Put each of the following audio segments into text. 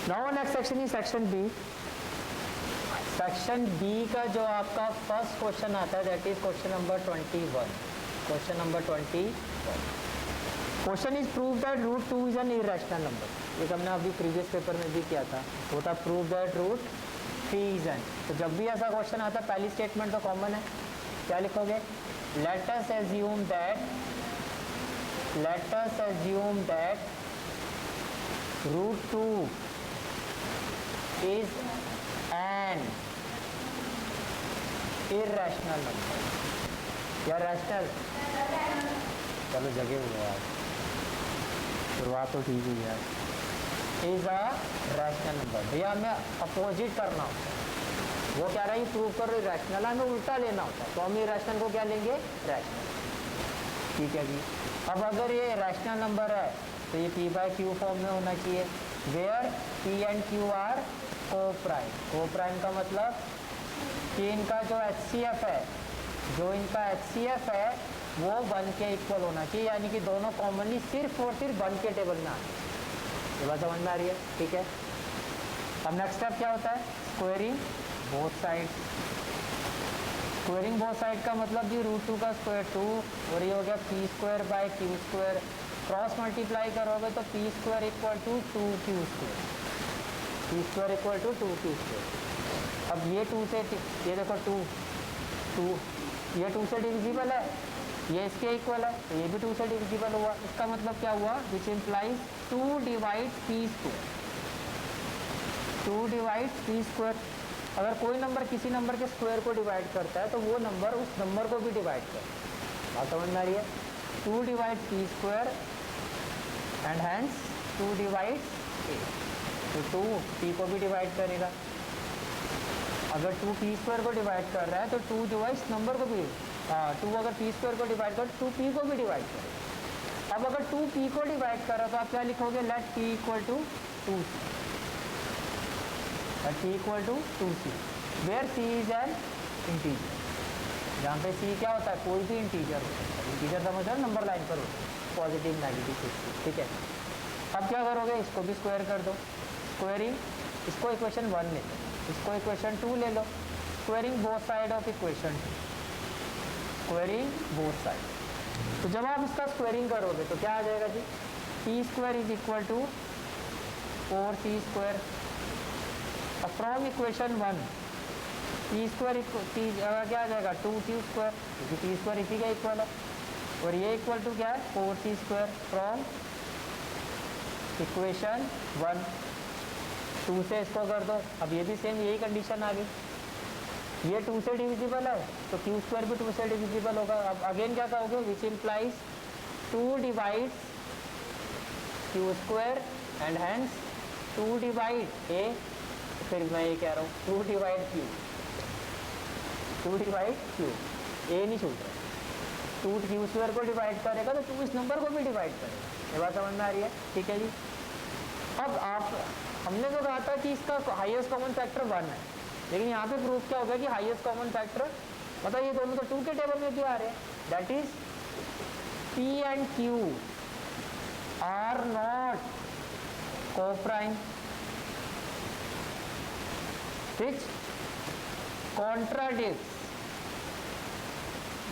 Now next section is section B. Section B का जो आपका फर्स्ट क्वेश्चन आता है that is question number 21। Question number 21, question is prove that root 2 is an irrational number. ये हमने अभी previous paper में भी किया था, वो था prove that root 3 is an. तो जब भी ऐसा क्वेश्चन आता है पहली स्टेटमेंट तो कॉमन है, क्या लिखोगे? Let us assume that root 2 is an irrational number या रैशनल। चलो जगह हुआ यार, शुरुआत तो ठीक हुई यार। Is a rational number. भैया हमें अपोजिट करना होता है, वो कह रहा है प्रूव करो रैशनल, हमें उल्टा लेना होता है, तो हम इरेशनल को क्या लेंगे? रैशनल। ठीक है जी। अब अगर ये रैशनल नंबर है तो ये P बाय Q फॉर्म में होना चाहिए, where P and Q are coprime. Coprime का मतलब कि इनका जो HCF है, वो 1 के इक्वल होना चाहिए, यानी कि दोनों कॉमनली सिर्फ और सिर्फ 1 के टेबल में आए। ये बात समझ में आ रही है? ठीक है। अब नेक्स्ट स्टेप क्या होता है? Squaring both side. Squaring both side का मतलब भी रूट 2 का स्क्वायर 2 और ये हो गया P square by Q square. Cross multiply करोगे तो P square equal to 2Q square. P square equal to 2Q square. अब ये 2 से, ये देखो 2, ये 2 से डिविजिबल है, ये इसके इक्वल है, तो ये भी 2 से डिविजिबल हुआ। इसका मतलब क्या हुआ? विच implies 2 divide P square. 2 divide P square. अगर कोई नंबर किसी नंबर के स्क्वायर को डिवाइड करता है तो वो नंबर उस नंबर को भी डिवाइड करता है। बात समझ में आ रही है? 2 divide P square and hence 2 divide A। तो 2 P को भी डिवाइड करेगा। अगर 2 P स्क्वायर को डिवाइड कर रहा है तो 2 जो है इस नंबर को भी, 2 अगर P स्क्वायर को डिवाइड कर 2 P को भी डिवाइड करेगा। अब अगर 2 P को डिवाइड कर रहा है तो आप क्या लिखोगे? Let P equal to 2C। T equal to 2C, where C is an integer. जहाँ पे C क्या होता है? कोई भी इंटीजर होता है। इंटीजर समझ रहे हो? नंबर लाइन पर होता है, पॉजिटिव नेगेटिव 60। ठीक है। अब क्या करोगे? इसको भी स्क्वायर कर दो। स्क्वायरिंग, इसको इक्वेशन 1 ले लो, इसको इक्वेशन 2 ले लो। Squaring both side of equation 2। Squaring both side. तो जब आप इसका स्क्वायरिंग करोगे तो क्या आ जाएगा जी? P square is equal to 4C square. अब फ्रॉम इक्वेशन 1 P स्क्वायर क्या आ जाएगा? 2Q स्क्वायर, क्योंकि P स्क्वायर इसी का इक्वल है, और ये इक्वल टू क्या है? 4C square from equation 1। 2 से इसको कर दो। अब ये भी सेम यही कंडीशन आ गई, ये 2 से डिविजिबल है तो Q स्क्वायर भी 2 से डिविजिबल होगा। अब अगेन क्या कहोगे? Which implies 2 divide Q square and hence 2 divide A। फिर मैं ये कह रहा हूँ 2 divide Q, 2 divide Q, A नहीं छूट रहा। 2 Q स्क्वायर को डिवाइड करेगा तो 2 इस नंबर को भी डिवाइड करेगा। ये बात समझ में आ रही है? ठीक है जी। अब हमने जो कहा था कि इसका हाईएस्ट कॉमन फैक्टर 1 है, लेकिन यहाँ पे प्रूफ क्या होगा कि हाईएस्ट कॉमन फैक्टर, मतलब ये दोनों तो 2 के टेबल में भी आ रहे हैं, that is P and Q are not coprime,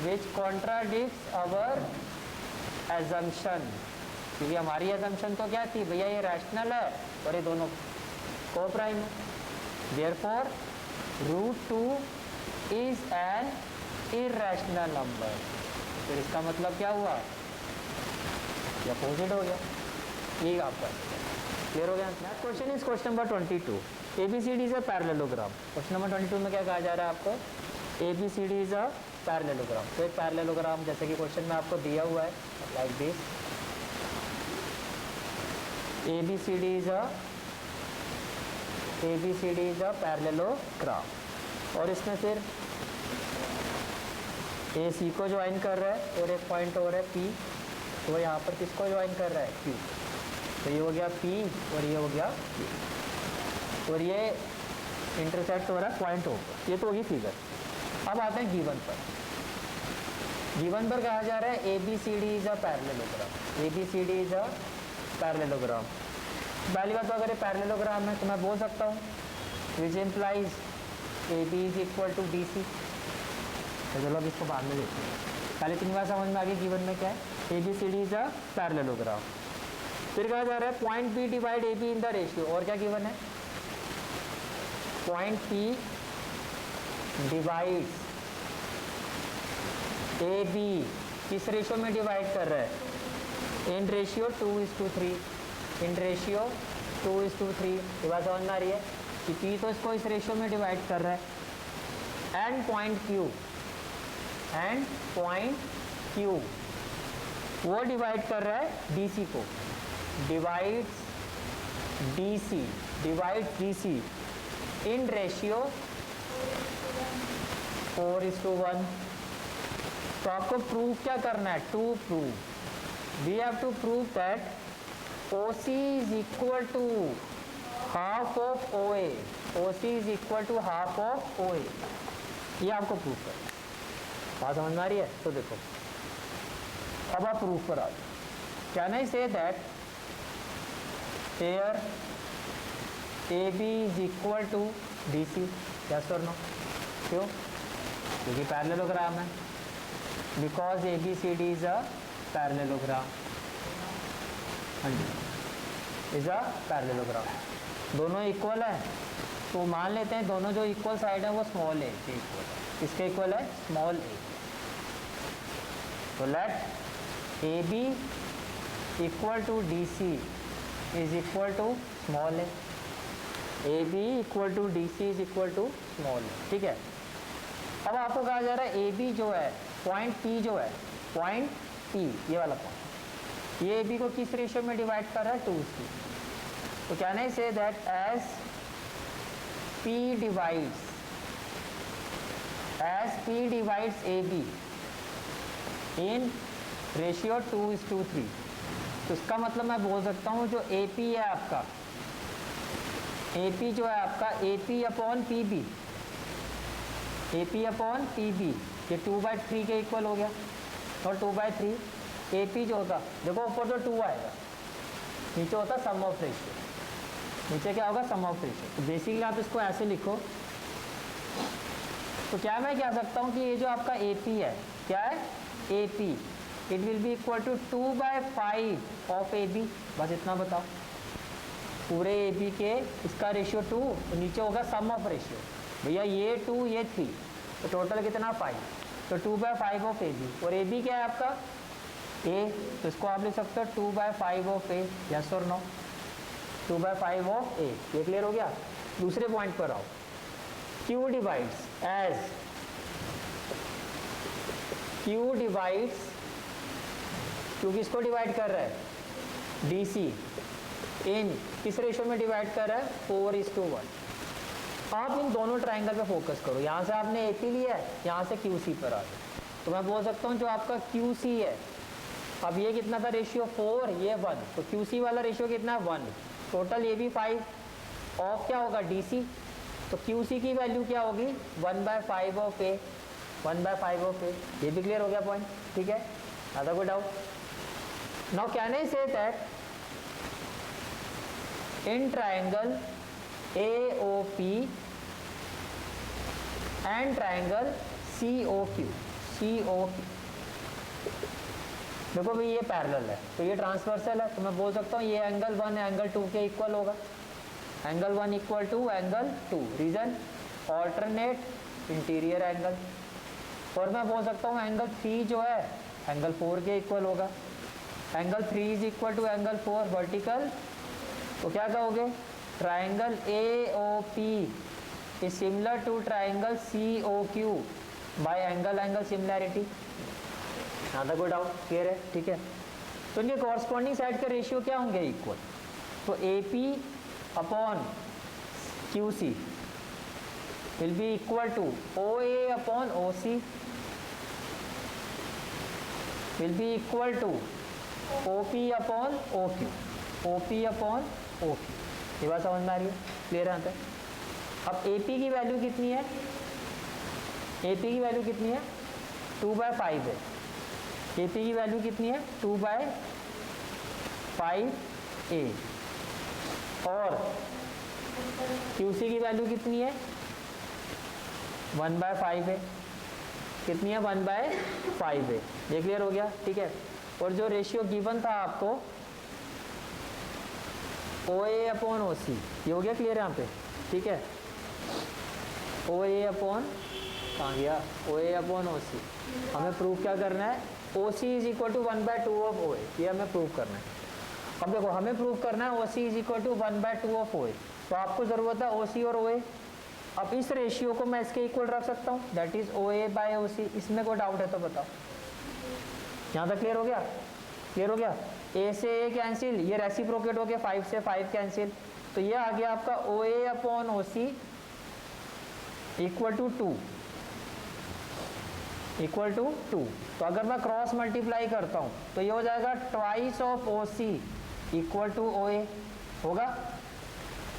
which contradicts our assumption। क्योंकि हमारी assumption तो क्या थी? भैया ये रैशनल है और ये दोनों को प्राइम है, therefore root 2 is an irrational number। फिर इसका मतलब क्या हुआ? ये अपोजिट हो गया। ये आपका क्लियर हो गया? Next question is question number 22। ABCD is a parallelogram. Question number 22 में क्या कहा जा रहा है आपको? ABCD is a parallelogram. तो एक पैरेललोग्राम जैसे कि क्वेश्चन में आपको दिया हुआ है like this, ABCD is a parallelogram. और इसमें फिर AC को ज्वाइन कर रहा है और एक पॉइंट और है P, तो यहाँ पर किसको ज्वाइन कर रहा है? Q। तो ये हो गया P और ये हो गया Q, और ये इंटरसेक्ट हो रहा है पॉइंट O पर। ये तो होगी फिगर। अब आते हैं गिवन पर। गिवन पर कहा जा रहा है ABCD is a parallelogram. ABCD is a parallelogram. पहली बात तो अगर ये पैरेललोग्राम है तो मैं बोल सकता हूँ which implies A B is equal to D C. चलो अब इसको बाद में देखते हैं, पहले इतनी बात समझ में आ गई गिवन में क्या है, A B C D is a parallelogram. फिर कहा जा रहा है point B divide A B in the ratio, और क्या गिवन है, point P divide A B किस रेशियो में डिवाइड कर रहा है, इन रेशियो 2:3, इन रेशियो 2:3। ये बात समझ में आ रही है कि पी तो इसको इस रेशियो में डिवाइड कर रहा है, एंड पॉइंट क्यू वो डिवाइड कर रहा है डी सी को, divide D C in ratio 4:1। तो आपको प्रूव क्या करना है, to prove, we have to prove that OC is equal to half of OA, OC is equal to half of OA, ये आपको प्रूव करना है। बात समझ में आ रही है? तो देखो अब आप प्रूफ पर आ जाओ, can I say that here AB is equal to DC, yes or no? क्यों? क्योंकि पैरेललोग्राम है, because ABCD is a parallelogram, is a parallelogram. दोनों इक्वल है तो मान लेते हैं दोनों जो इक्वल साइड है वो स्मॉल ए के इक्वल है, किसके इक्वल है, स्मॉल ए। तो let AB equal to DC is equal to small a, AB equal to DC is equal to small a, ठीक है। अब आपको कहा जा रहा है AB जो है, पॉइंट P जो है, पॉइंट P ये वाला पॉइंट, ये AB को किस रेशियो में डिवाइड कर रहा है, 2:3। तो can I say that as P divides AB in ratio 2:3, तो इसका मतलब मैं बोल सकता हूँ जो AP है आपका, AP जो है आपका AP upon PB, AP upon PB ये 2/3 के इक्वल हो गया, और 2/3 AP जो होता, देखो ऊपर तो 2 आएगा, नीचे होता सम ऑफ रेशियो, नीचे क्या होगा, सम ऑफ रेशियो। तो बेसिकली आप इसको ऐसे लिखो, तो क्या मैं कह सकता हूँ कि ये जो आपका AP है, क्या है, AP it will be equal to 2/5 of AB, बस इतना बताओ, पूरे AB के इसका रेशियो 2, तो नीचे होगा सम ऑफ रेशियो, भैया ये 2 ये 3, तो टोटल कितना 5, तो 2/5 ऑफ AB, और AB क्या है आपका A, तो इसको आप लिख सकते हो 2/5 ऑफ A, यस और नो, 2/5 ऑफ A। ये क्लियर हो गया। दूसरे पॉइंट पर आओ, Q डिवाइड्स क्योंकि इसको डिवाइड कर रहा है DC इन किस रेशियो में डिवाइड कर रहा है, 4:1। आप इन दोनों ट्राइंगल पे फोकस करो, यहाँ से आपने AP लिया है, यहाँ से QC पर आ जाओ, तो मैं बोल सकता हूँ जो आपका QC है, अब ये कितना था रेशियो 4, ये 1, तो QC वाला रेशियो कितना है 1, टोटल ये भी 5 ऑफ क्या होगा DC, तो QC की वैल्यू क्या होगी 1/5 ऑफ A, 1/5 ऑफ A। ये भी क्लियर हो गया पॉइंट, ठीक है, अदर कोई doubt? Now can I say that in triangle AOP and triangle COQ, देखो भाई ये पैरेलल है तो ये ट्रांसवर्सल है, तो मैं बोल सकता हूँ ये एंगल 1 एंगल 2 के इक्वल होगा, angle 1 equal to angle 2, reason alternate interior angle. और मैं बोल सकता हूँ एंगल 3 जो है एंगल 4 के इक्वल होगा, angle 3 is equal to angle 4 vertical, तो क्या कहोगे, triangle AOP is similar to triangle COQ by angle similarity. ज़्यादा कोई डाउट, क्लियर है, ठीक है। तो इनके कॉरस्पॉन्डिंग साइड के रेशियो क्या होंगे, इक्वल, तो AP upon QC will be equal to OA upon OC will be equal to OP upon OQ, OP upon OQ। ये बात समझ में आ रही है, क्लियर है? अब AP की वैल्यू कितनी है, AP की वैल्यू कितनी है 2/5 है, AP की वैल्यू कितनी है 2/5A, और QC की वैल्यू कितनी है 1/5 है, कितनी है 1/5 है। ये क्लियर हो गया, ठीक है। और जो रेशियो गिवन था आपको OA/OC, ये हो गया क्लियर यहाँ पे, ठीक है। OA/ कहाँ गया OA/OC, हमें प्रूव क्या करना है, OC is equal to 1/2 of OA, ये हमें प्रूव करना है। अब देखो हमें प्रूव करना है OC is equal to 1/2 of OA, तो आपको ज़रूरत है OC और OA। अब इस रेशियो को मैं इसके इक्वल रख सकता हूँ, दैट इज OA/OC। इसमें कोई डाउट है तो बताओ। यहाँ तक क्लियर हो गया, क्लियर हो गया। A से A कैंसिल, ये रेसिप्रोकेट हो गया, 5 से 5 कैंसिल, तो ये आ गया आपका OA/OC equal to 2, equal to 2। तो अगर मैं क्रॉस मल्टीप्लाई करता हूँ तो ये हो जाएगा twice of OC equal to OA होगा।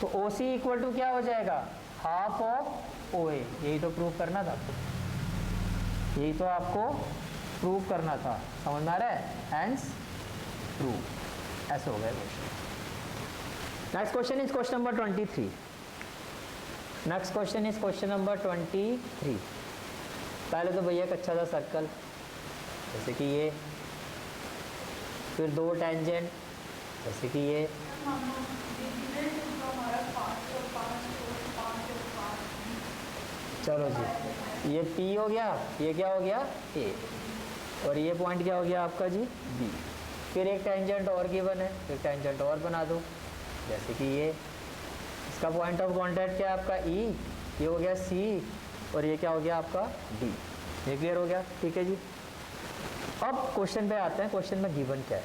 तो OC इक्वल टू क्या हो जाएगा, हाफ ऑफ OA। यही तो प्रूव करना था, यही तो आपको प्रूव करना था, समझ में आ रहा है, हैंस प्रूव। ऐसे हो गया question. Next question is question number 23। Next question is question number 23। पहले तो भैया एक अच्छा सा सर्कल, जैसे कि ये, फिर 2 टेंजेंट जैसे कि ये, चलो जी, ये P हो गया, ये क्या हो गया A, और ये पॉइंट क्या हो गया आपका जी B। फिर एक टेंजेंट और गिवन है, एक टेंजेंट और बना दो, जैसे कि ये, इसका पॉइंट ऑफ कॉन्टैक्ट क्या है आपका E, ये हो गया C, और ये क्या हो गया आपका D। ये क्लियर हो गया, ठीक है जी। अब क्वेश्चन पे आते हैं, क्वेश्चन में गिवन क्या है।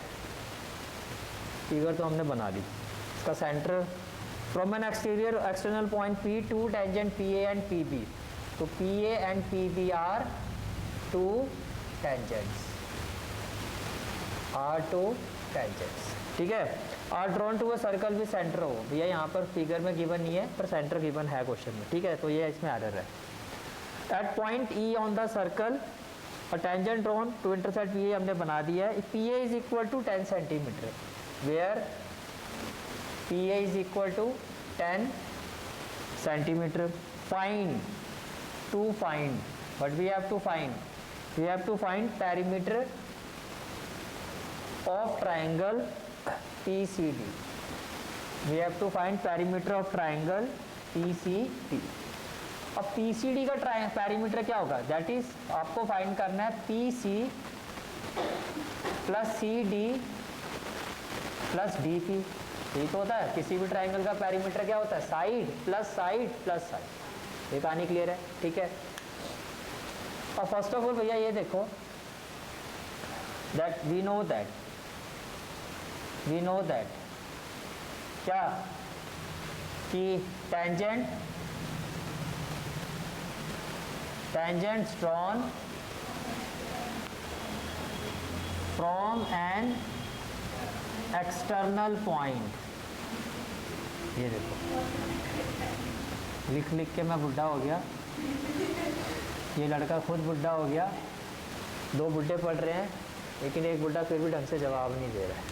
फिगर तो हमने बना ली, इसका centre from an exterior external point P two tangent PA and PB। तो PA and PB are 2 tangents, are 2 tangents, ठीक है। Are drawn to a circle with centre O, भैया यहाँ पर फिगर में गिवन नहीं है पर सेंटर गिवन है क्वेश्चन में, ठीक है। तो ये इसमें एरर है। At point E on the circle a tangent drawn to intersect PA हमने बना दिया है। PA is equal to 10 centimetre, where PA is equal to 10 centimetre. Find, to find, but we have to find, we have to find perimeter of triangle PCD. We have to find perimeter of triangle PCD. अब PCD का perimeter क्या होगा, that is आपको find करना है PC plus CD plus DP। यही तो होता है, किसी भी ट्राइंगल का पैरीमीटर क्या होता है, side plus side plus side. ये कहानी क्लियर है, ठीक है। और फर्स्ट ऑफ ऑल भैया ये देखो, दैट वी नो दैट क्या, कि tangents drawn from an external point। ये देखो, लिख लिख के मैं बुढ़ा हो गया, ये लड़का खुद बुढ़ा हो गया, 2 बुढ़े पढ़ रहे हैं, लेकिन एक बुढ़ा फिर भी ढंग से जवाब नहीं दे रहा है।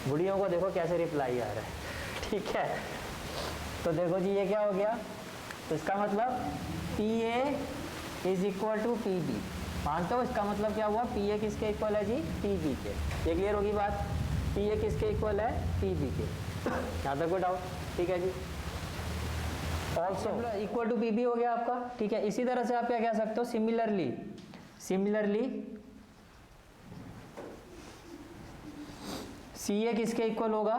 बुढ़ियों को देखो कैसे रिप्लाई आ रहा है, ठीक है। तो देखो जी ये क्या हो गया, तो इसका मतलब PA is equal to PB। मानते हो, इसका मतलब क्या हुआ, PA किसके इक्वल है जी, PB के। ये क्लियर होगी बात, PA किसके इक्वल है, PB के। यहाँ तक कोई डाउट, ठीक है जी। ऑल्सो इक्वल टू PB हो गया आपका, ठीक है। इसी तरह से आप क्या कह सकते हो, सिमिलरली CA किसके इक्वल होगा,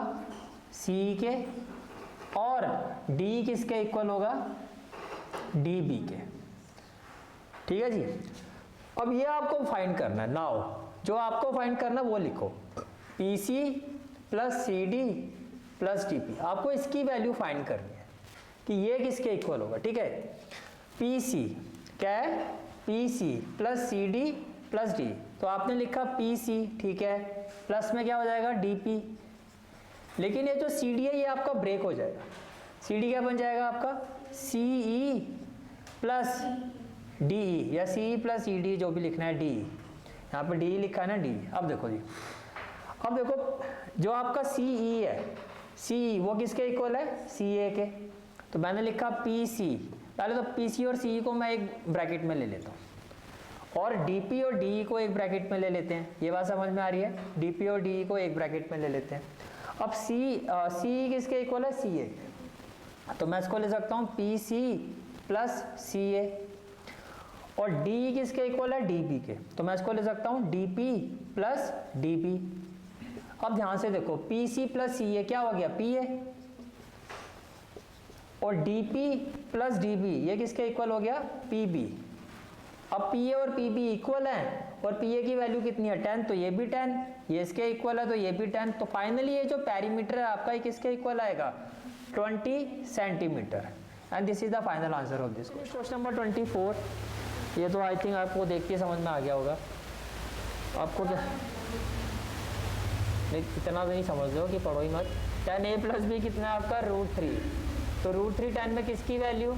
CE के, और D किसके इक्वल होगा, DB के, ठीक है जी। अब ये आपको फाइंड करना है। नाउ जो आपको फाइंड करना है वो लिखो, PC plus CD plus DP। आपको इसकी वैल्यू फाइंड करनी है कि ये किसके इक्वल होगा, ठीक है। PC क्या है, PC plus CD plus D। तो आपने लिखा PC, ठीक है, प्लस में क्या हो जाएगा DP। लेकिन ये जो CD है ये आपका ब्रेक हो जाएगा। CD क्या बन जाएगा आपका, CE प्लस DE, या CE प्लस ED, जो भी लिखना है, DE। यहाँ पे DE लिखा है ना, DE। अब देखो जी, अब देखो जो आपका CE है, सी वो किसके इक्वल है, सी ए के। तो मैंने लिखा पी सी, पहले तो पी सी और सी को मैं एक ब्रैकेट में ले लेता हूँ, और डी पी और डी को एक ब्रैकेट में ले लेते हैं। ये बात समझ में आ रही है, डी पी और डी को एक ब्रैकेट में ले लेते हैं। अब सी किसके इक्वल है, सी ए। तो मैं इसको ले सकता हूँ पी सी प्लस सी ए, और डी किसके इक्वल है, डी पी के। तो मैं इसको ले सकता हूँ D P plus D P. अब ध्यान से देखो, पी सी प्लस सी ए क्या हो गया, पी ए, और D P plus D B ये किसके इक्वल हो गया, पी बी। अब पी ए और पी बी इक्वल हैं, और पी ए की वैल्यू कितनी है, 10, तो ये भी 10, ये इसके इक्वल है तो ये भी 10। तो फाइनली ये जो पेरीमीटर है आपका, ये किसके इक्वल आएगा, 20 centimetre. And this is the final answer of this question number 24। ये तो आई थिंक आपको देख के समझ में आ गया होगा। आपको क्या नहीं, इतना तो नहीं समझ लो कि पढ़ो ही मत। 10a प्लस बी कितना है आपका, √3। तो √3 10 में किसकी वैल्यू,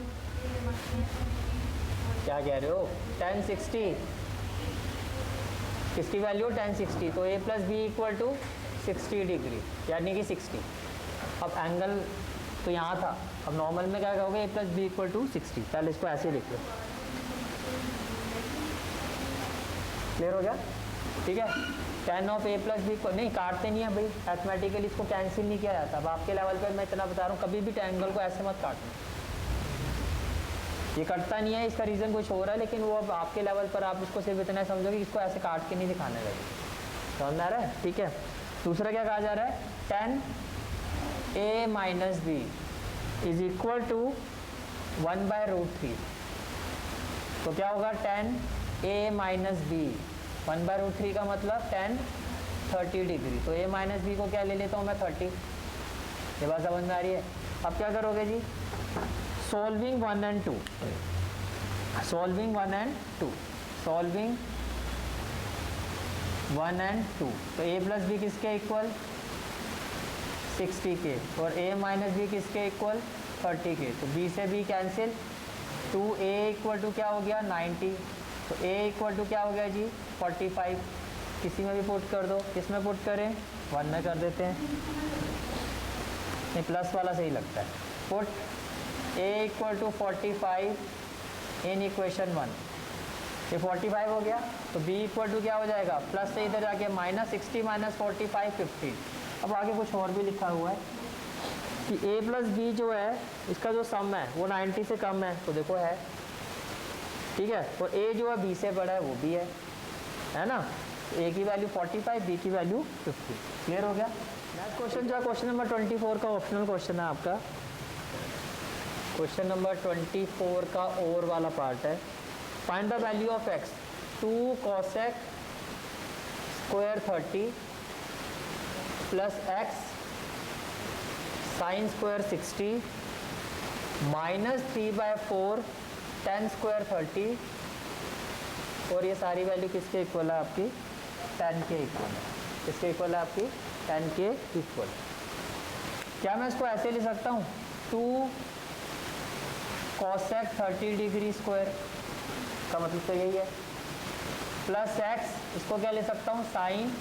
क्या कह रहे हो, 1060, किसकी वैल्यू 1060। तो a plus B equal to 60 degree, यानी कि 60। अब एंगल तो यहाँ था, अब नॉर्मल में क्या कहोगे, a plus B equal to 60। पहले इसको ऐसे लिख लो, क्लियर हो गया, ठीक है। 10 ऑफ a प्लस बी को नहीं काटते नहीं है भाई, मैथमेटिकली इसको कैंसिल नहीं किया जाता। अब आपके लेवल पे मैं इतना बता रहा हूँ, कभी भी ट्रायंगल को ऐसे मत काटना, ये कटता नहीं है। इसका रीज़न कुछ हो रहा है, लेकिन वो अब आपके लेवल पर आप इसको सिर्फ इतना समझोगे कि इसको ऐसे काट के नहीं दिखाने लगे, समझ आ रहा है, ठीक है। दूसरा क्या कहा जा रहा है, 10a minus B is equal to 1/√3। तो क्या होगा, 10a माइनस बी 1/√3 का मतलब 30 डिग्री। तो a माइनस बी को क्या ले लेता हूँ मैं, 30। ये बात समझ में आ रही है। अब क्या करोगे जी, solving 1 and 2, solving 1 and 2, solving 1 and 2। तो a प्लस बी किसके इक्वल, 60 के, और a माइनस बी किसके इक्वल, 30 के। तो b से b cancel, 2a equal to क्या हो गया, 90। तो a इक्वल टू क्या हो गया जी, 45। किसी में भी पुट कर दो, किस में पुट करें, 1 में कर देते हैं, नहीं प्लस वाला सही लगता है। Put a equal to 45 in equation 1, ये 45 हो गया। तो b इक्वल टू क्या हो जाएगा, प्लस से इधर जाके -60 - 45 50। अब आगे कुछ और भी लिखा हुआ है कि a प्लस बी जो है, इसका जो सम है वो 90 से कम है, तो देखो है, ठीक है। और a जो है b से बड़ा है, वो भी है ना। a की वैल्यू 45, b की वैल्यू 50। क्लियर हो गया। नेक्स्ट क्वेश्चन जो है क्वेश्चन नंबर 24 का ऑप्शनल क्वेश्चन है आपका। क्वेश्चन नंबर 24 का और वाला पार्ट है, find the value of x, 2 cosec square 30 plus x sine square 60 -3/4 tan square 30, और ये सारी वैल्यू किसके इक्वल है आपकी, tan के इक्वल है। किसके इक्वल है आपकी, tan के इक्वल। क्या मैं इसको ऐसे ले सकता हूँ, 2 cosec 30 डिग्री स्क्वायर का मतलब तो यही है, प्लस x, इसको क्या ले सकता हूँ, sine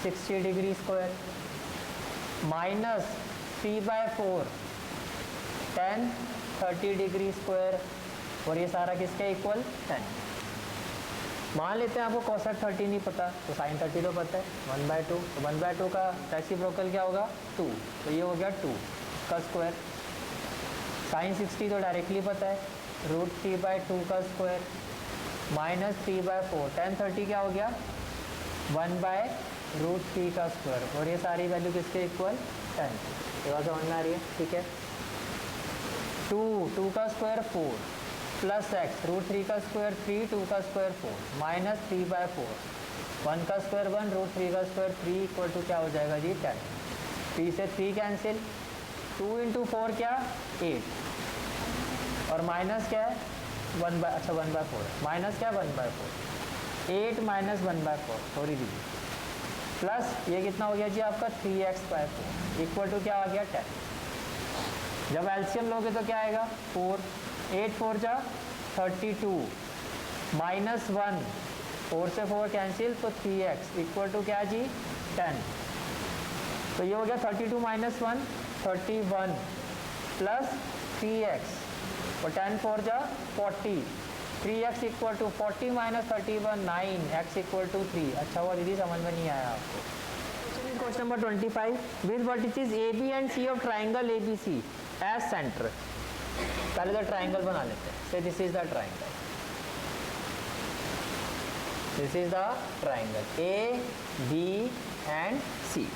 60 degree square, -3/4 tan 30 degree square, और ये सारा किसके इक्वल, 10। मान लेते हैं आपको cosec 30 नहीं पता, तो sin 30 तो पता है, 1/2। तो 1/2 का रेसिप्रोकल क्या होगा, 2। तो ये हो गया 2 का स्क्वायर। sin 60 तो डायरेक्टली पता है, √3/2 का स्क्वायर -3/4 tan 30 क्या हो गया, 1/√3 का स्क्वायर, और ये सारी वैल्यू किसके इक्वल, 10। ये बात समझ में आ रही है, ठीक है। 2 का स्क्वायर 4 प्लस x √3 का स्क्वायर 3, 2 का स्क्वायर 4 -3/4, 1 का स्क्वायर 1, √3 का स्क्वायर 3 इक्वल टू क्या हो जाएगा जी, 10। 3 से 3 कैंसिल, 2 × 4 क्या, 8, और माइनस क्या है, 1/4, माइनस क्या, 1/4, 8 - 1/4, सॉरी दीजिए, प्लस ये कितना हो गया जी आपका, 3x/4 इक्वल टू क्या आ गया, 10। जब एलसीएम लोगे तो क्या आएगा, 4, 8 4 जा 32 -1, 4 से 4 कैंसिल, तो 3x इक्वल टू क्या जी, 10। तो ये हो गया 32 माइनस 1 31 प्लस 3x और 10 4 जा 40, 3x equal to 40 minus 31 9, x equal to 3। अच्छा हुआ दीदी समझ में नहीं आया आपको। Question number 25, with vertices AB and C of triangle ABC as centre. पहले तो ट्राइंगल बना लेते हैं। So this is the triangle, this is the triangle AB and C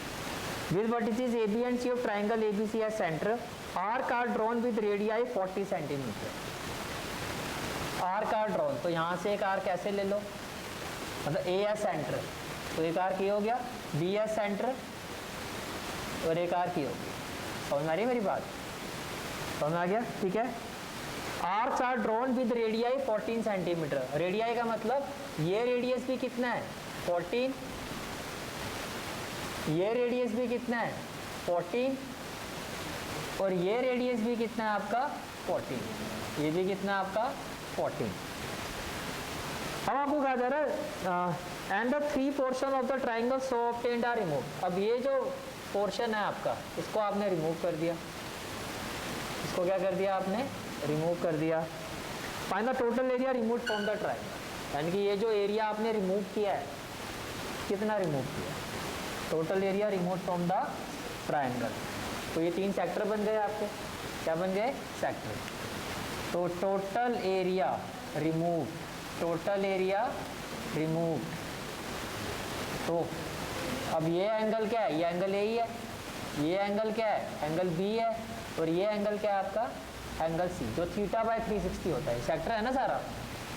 with vertices AB and C of triangle ABC as center. Arc are drawn with radii 40 centimetre. Arc are drawn, तो यहाँ से एक arc ऐसे ले लो, मतलब A S centre, तो एक arc ये हो गया, B एस सेंटर और एक आर्क ये हो गया। समझ में आ रही है मेरी बात? समझ में आ गया? ठीक है। Arcs are drawn with radii 14 centimetre. Radii का मतलब ये रेडियस भी कितना है 14, ये रेडियस भी कितना है 14 और ये रेडियस भी कितना है आपका 14, ये भी कितना है आपका 14। अब आपको कहा जा रहा है and the 3 portion of the triangle so obtained are remove. अब ये जो पोर्शन है आपका, इसको आपने रिमूव कर दिया, इसको क्या कर दिया आपने, रिमूव कर दिया। Find the total area remove from the triangle, यानी कि ये जो एरिया आपने रिमूव किया है कितना रिमूव किया, total area remove from the triangle. तो ये 3 सेक्टर बन गए आपके, क्या बन गए, सेक्टर। तो total area remove, total area remove. तो अब ये एंगल क्या है, ये एंगल ए ही है, ये एंगल क्या है, एंगल बी है, और ये एंगल क्या है आपका, एंगल सी, जो थीटा बाय 360 होता है, सेक्टर है ना सारा।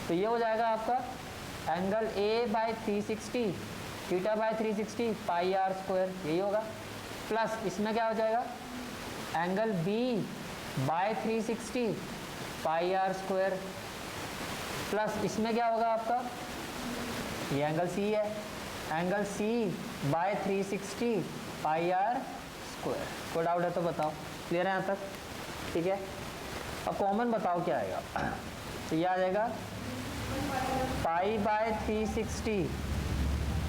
तो ये हो जाएगा आपका angle A by 360, theta by 360 pi are square, यही होगा। प्लस इसमें क्या हो जाएगा, angle B by 360 pi are square, plus इसमें क्या होगा आपका, ये एंगल सी है, angle C by 360 pi are square. कोई डाउट है तो बताओ, क्लियर है यहाँ तक? ठीक है। अब कॉमन बताओ क्या आएगा, तो ये आ जाएगा पाई बाय 360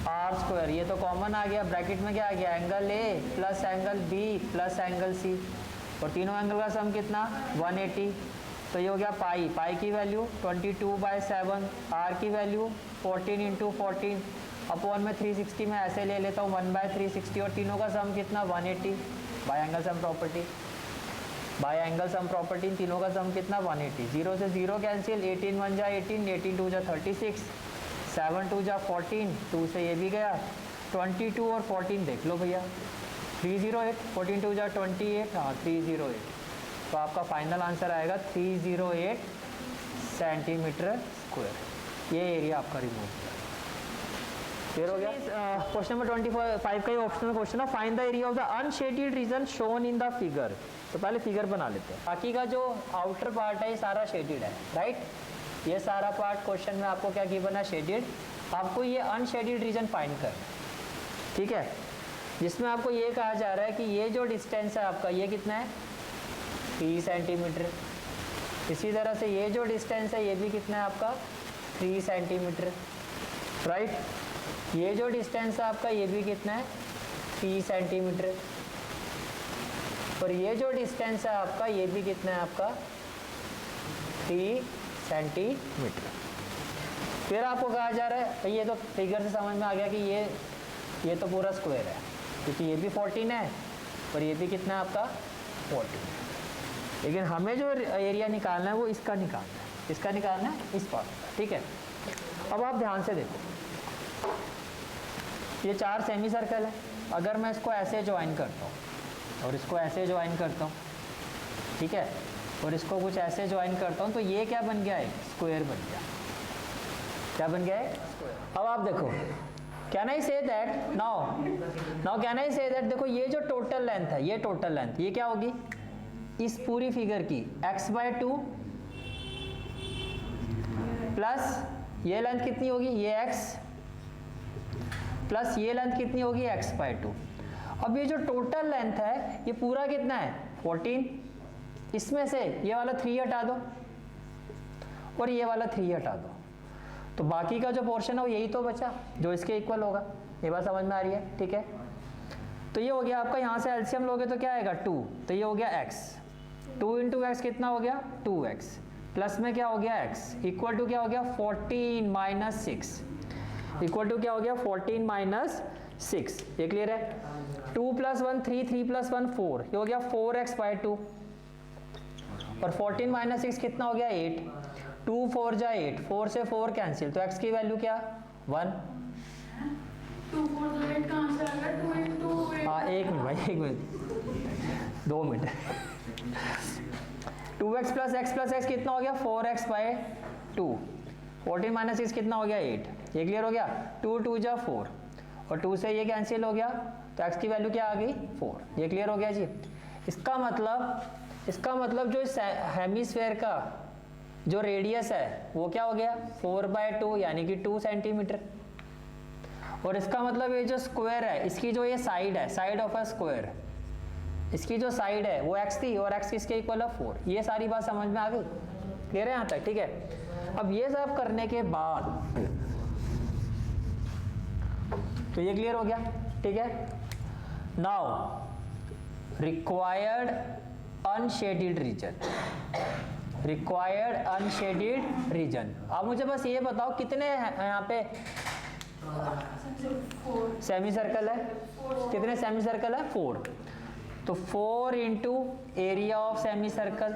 आर स्क्वायर, ये तो कॉमन आ गया। ब्रैकेट में क्या आ गया, angle A plus angle B plus angle C, और तीनों एंगल का सम कितना 180। तो ये हो गया पाई, पाई की वैल्यू 22/7, आर की वैल्यू 14 × 14 अपॉन में 360 में ऐसे ले लेता हूँ 1/360, और तीनों का सम कितना 180 bye angle sum property, bye angle sum property तीनों का सम कितना 180। 0 से 0 कैंसिल, 18 1 जा 18, 18 2 जा 36, 7 2 जा 14, 2 से ये भी गया, 22 और 14 देख लो भैया, 308, 14 2 जा 28, हाँ 308। तो आपका फाइनल आंसर आएगा 308 सेंटीमीटर स्क्वायर। ये एरिया आपका रिमूव क्लियर हो गया। क्वेश्चन नंबर 25 का ये ऑप्शनल क्वेश्चन है, find the area of the unshaded region shown in the figure. तो पहले फिगर बना लेते हैं। बाकी का जो आउटर पार्ट है ये सारा शेडेड है, राइट। ये सारा पार्ट क्वेश्चन में आपको क्या गिवन है, शेडेड। आपको ये अनशेडेड रीजन फाइंड करना है, ठीक है, जिसमें आपको ये कहा जा रहा है कि ये जो डिस्टेंस है आपका ये कितना है 3 सेंटीमीटर। इसी तरह से ये जो डिस्टेंस है ये भी कितना है आपका 3 सेंटीमीटर, राइट। ये जो डिस्टेंस है आपका ये भी कितना है 3 सेंटीमीटर, और ये जो डिस्टेंस है आपका ये भी कितना है आपका 3 सेंटीमीटर। फिर आपको कहा जा रहा है, ये तो फिगर से समझ में आ गया कि ये तो पूरा स्क्वायर है, क्योंकि ये भी 14 है और ये भी कितना है आपका 14। लेकिन हमें जो एरिया निकालना है वो इसका निकालना है, इसका निकालना है इस पार्ट का, ठीक है। अब आप ध्यान से देखो, ये 4 सेमी सर्कल है। अगर मैं इसको ऐसे ज्वाइन करता हूँ और इसको ऐसे ज्वाइन करता हूँ, ठीक है, और इसको कुछ ऐसे ज्वाइन करता हूँ, तो ये क्या बन गया है, स्क्वायर बन गया। क्या बन गया है, स्क्वायर। अब आप देखो, can I say that now can I say that, देखो ये जो टोटल लेंथ है, ये टोटल लेंथ ये क्या होगी इस पूरी फिगर की x/2 प्लस ये लेंथ कितनी होगी, ये x प्लस ये लेंथ कितनी होगी x/2। अब ये जो टोटल लेंथ है ये पूरा कितना है 14, इसमें से ये वाला 3 हटा दो और ये वाला 3 हटा दो, तो बाकी का जो पोर्शन है वो यही तो बचा जो इसके इक्वल होगा। ये बात समझ में आ रही है, ठीक है। तो ये हो गया आपका, यहाँ से एलसीएम लोगे तो क्या आएगा 2, तो ये हो गया x, 2 इंटू एक्स कितना हो गया 2x, प्लस में क्या हो गया x इक्वल टू क्या हो गया 14 माइनस 6, इक्वल टू क्या हो गया 14 माइनस 6, ये क्लियर है। 2 प्लस 1 3, 3 प्लस 1 4, ये हो गया 4x बाई 2, और 14 माइनस 6 कितना हो गया 8, 2 4 जा 8, 4 से 4 कैंसिल, तो x की वैल्यू क्या 1। 2 4 तो 8 का आंसर आ गया 2 into 8। हाँ एक मिनट भाई, एक minute 2 minute 2x plus x कितना हो गया 4x बाई 2, 14 माइनस 6 कितना हो गया 8, ये क्लियर हो गया। 2 2 जा 4, और 2 से ये कैंसिल हो गया, तो x की वैल्यू क्या आ गई 4, ये क्लियर हो गया जी। इसका मतलब जो हेमिस्फेयर का जो रेडियस है वो क्या हो गया 4/2 यानी कि 2 सेंटीमीटर, और इसका मतलब ये जो स्क्वायर है इसकी जो ये साइड है, साइड ऑफ अ स्क्वायर, इसकी जो साइड है वो x थी और x किसके इक्वल है 4। ये सारी बात समझ में आ गई, क्लियर है यहाँ तक, ठीक है। अब ये सब करने के बाद तो ये क्लियर हो गया, ठीक है। Now required unshaded region, required unshaded region. अब मुझे बस ये बताओ कितने यहाँ पे सेमी सर्कल है, कितने सेमी सर्कल है 4, तो 4 into area of semicircle,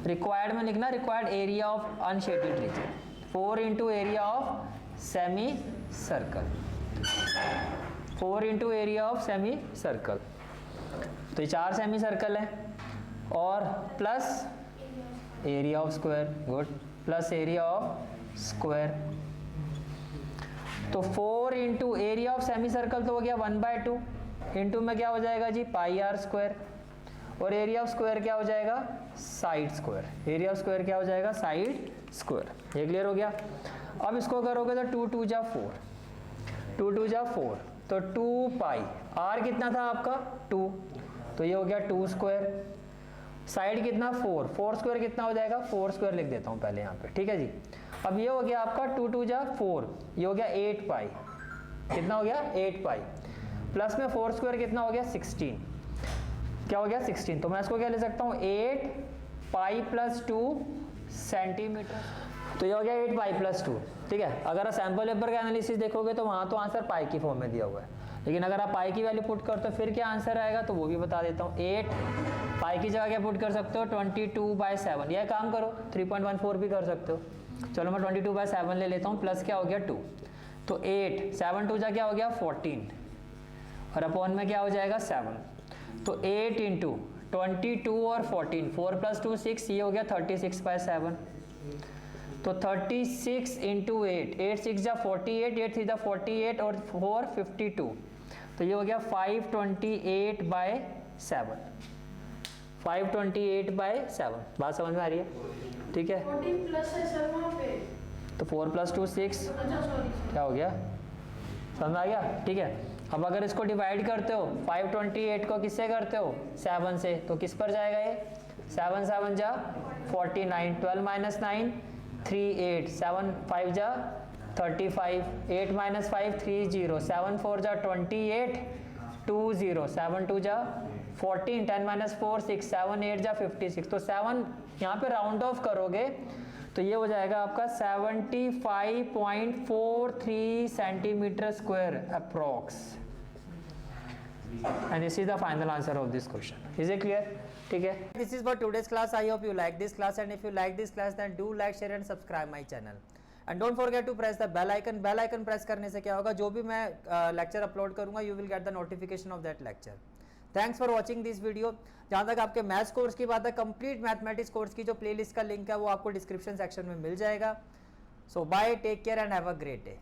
required में लिखना required area of unshaded region, 4 into area of semicircle, 4 into area of semicircle, तो ये 4 सेमी सर्कल है, और plus area of square, good, plus area of square, तो 4 into area of semicircle तो हो गया 1/2, into में क्या हो जाएगा जी पाई आर स्क्वायर, और एरिया ऑफ स्क्वायर क्या हो जाएगा side square, area of square क्या हो जाएगा साइड स्क्वायर, ये क्लियर हो गया। अब इसको करोगे तो 2 2 जा 4, 2 2 जा 4, तो 2 पाई आर कितना था आपका 2, तो ये हो गया 2 स्क्वायर, साइड कितना 4, 4 स्क्वायर कितना हो जाएगा 4 स्क्वायर लिख देता हूँ पहले यहाँ पे, ठीक है जी। अब ये हो गया आपका 2 2 जा 4, ये हो गया 8 पाई, कितना हो गया 8 पाई, प्लस में 4 स्क्वायर कितना हो गया 16, क्या हो गया 16, तो मैं इसको क्या ले सकता हूँ 8 पाई प्लस 2 सेंटीमीटर, तो ये हो गया 8 पाई प्लस 2, ठीक है। अगर आप सैम्पल पेपर का एनालिसिस देखोगे तो वहाँ तो आंसर पाई की फॉर्म में दिया हुआ है, लेकिन अगर आप पाई की वैल्यू पुट करते हो फिर क्या आंसर आएगा तो वो भी बता देता हूँ। 8 पाई की जगह क्या पुट कर सकते हो 22/7, यह काम करो 3.14 भी कर सकते हो, चलो मैं 22/7 ले लेता हूँ, प्लस क्या हो गया 2, तो 8 7 2 जा क्या हो गया 14, और अपॉन में क्या हो जाएगा 7, तो 8 इंटू 22 और 14, 4 + 2 6, ये हो गया 36/7, तो 36 इंटू 8, 8 6 जा 48, 8 3 जा 48 और 4 52, तो ये हो गया 528/7, 528/7, बात समझ में आ रही है, ठीक है। 14 प्लस है सर वहाँ पे, तो 4 + 2 6, अच्छा सॉरी क्या हो गया समझ आ गया, ठीक है। अब अगर इसको डिवाइड करते हो 528 को किससे करते हो 7 से, तो किस पर जाएगा ये 7 7 जा 49, 12 - 9 3 8, 7 5 जा 35, 8 - 5 3 0, 7 4 जा 28 2 0, 7 2 जा 14, 10 - 4 6, 7 8 जा 56, तो 7 यहाँ पे राउंड ऑफ करोगे तो ये हो जाएगा आपका 75.43 centimetre square approx, and this is the final answer of this question. Is it clear? ठीक है, this is for today's class. I hope you like this class, and if you like this class then do like, share and subscribe my channel. And don't forget to press the bell icon. Bell icon press करने से क्या होगा, जो भी मैं lecture upload करूँगा you will get the notification of that lecture. Thanks for watching this video. जहाँ तक आपके मैथ्स कोर्स की बात है, कंप्लीट मैथमेटिक्स कोर्स की जो प्लेलिस्ट का लिंक है वो आपको डिस्क्रिप्शन सेक्शन में मिल जाएगा। So bye, take care and have a great day.